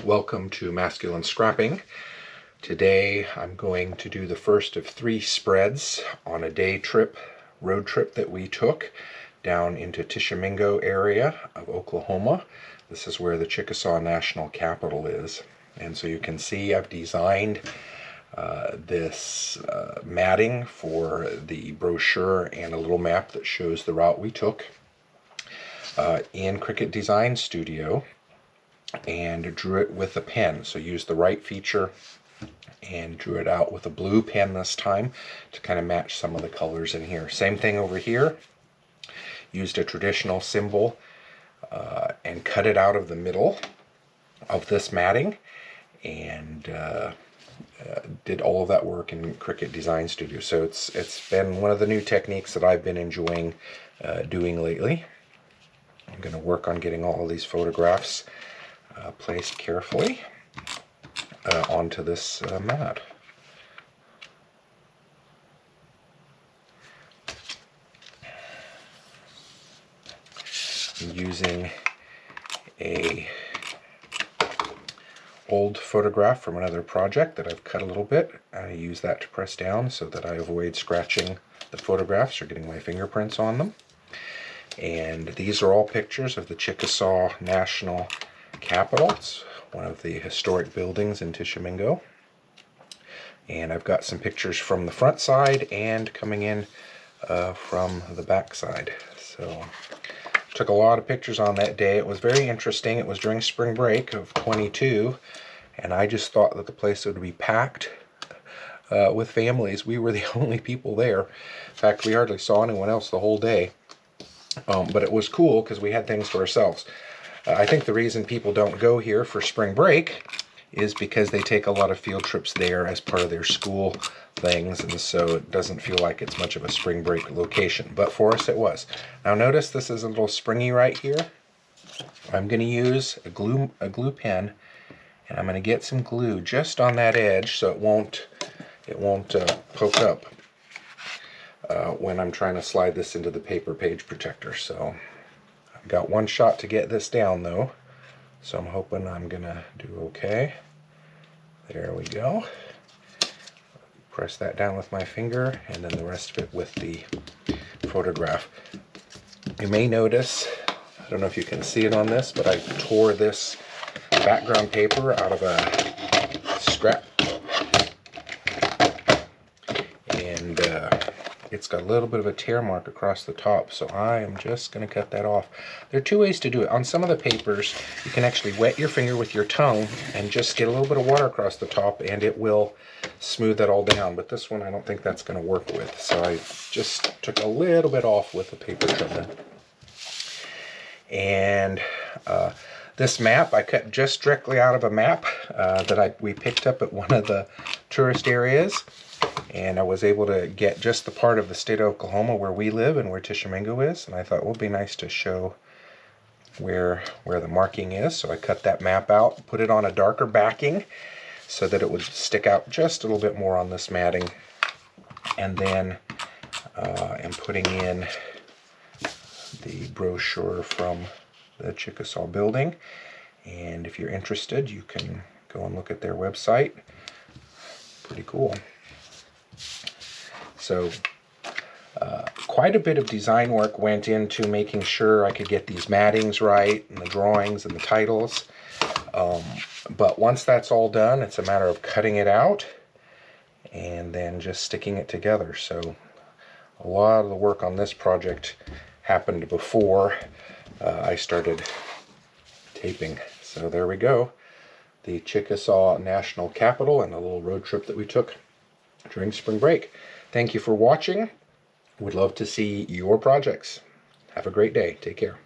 Welcome to Masculine Scrapping. Today I'm going to do the first of 3 spreads on a road trip that we took down into Tishomingo area of Oklahoma. This is where the Chickasaw National Capitol is. And so you can see I've designed this matting for the brochure and a little map that shows the route we took in Cricut Design Studio, and drew it with a pen. So used the right feature and drew it out with a blue pen this time to kind of match some of the colors in here. Same thing over here. Used a traditional symbol and cut it out of the middle of this matting, and did all of that work in Cricut Design Studio. So it's been one of the new techniques that I've been enjoying doing lately. I'm going to work on getting all of these photographs placed carefully onto this mat. I'm using a old photograph from another project that I've cut a little bit. I use that to press down so that I avoid scratching the photographs or getting my fingerprints on them. And these are all pictures of the Chickasaw National Capitol. It's one of the historic buildings in Tishomingo. And I've got some pictures from the front side and coming in from the back side. So took a lot of pictures on that day. It was very interesting. It was during spring break of 22, and I just thought that the place would be packed with families. We were the only people there. In fact, we hardly saw anyone else the whole day. But it was cool because we had things to ourselves. I think the reason people don't go here for spring break is because they take a lot of field trips there as part of their school things, and so it doesn't feel like it's much of a spring break location. But for us it was. Now notice this is a little springy right here. I'm going to use a glue pen, and I'm going to get some glue just on that edge so it won't poke up when I'm trying to slide this into the paper page protector. So I've got one shot to get this down though, so I'm hoping I'm gonna do okay. There we go. Press that down with my finger, and then the rest of it with the photograph. You may notice, I don't know if you can see it on this, but I tore this background paper out of a scrap, and it's got a little bit of a tear mark across the top, so I am just going to cut that off. There are 2 ways to do it. On some of the papers, you can actually wet your finger with your tongue and just get a little bit of water across the top, and it will smooth that all down. But this one I don't think that's going to work with, so I just took a little bit off with the paper trimmer. And this map I cut just directly out of a map that we picked up at one of the tourist areas. And I was able to get just the part of the state of Oklahoma where we live and where Tishomingo is. And I thought it would be nice to show where the marking is. So I cut that map out, put it on a darker backing so that it would stick out just a little bit more on this matting. And then I'm putting in the brochure from the Chickasaw building. And if you're interested, you can go and look at their website. Pretty cool. So quite a bit of design work went into making sure I could get these mattings right, and the drawings and the titles. But once that's all done, it's a matter of cutting it out and then just sticking it together. So a lot of the work on this project happened before I started taping. So there we go. The Chickasaw National Capitol and a little road trip that we took during spring break. Thank you for watching. Would love to see your projects. Have a great day. Take care.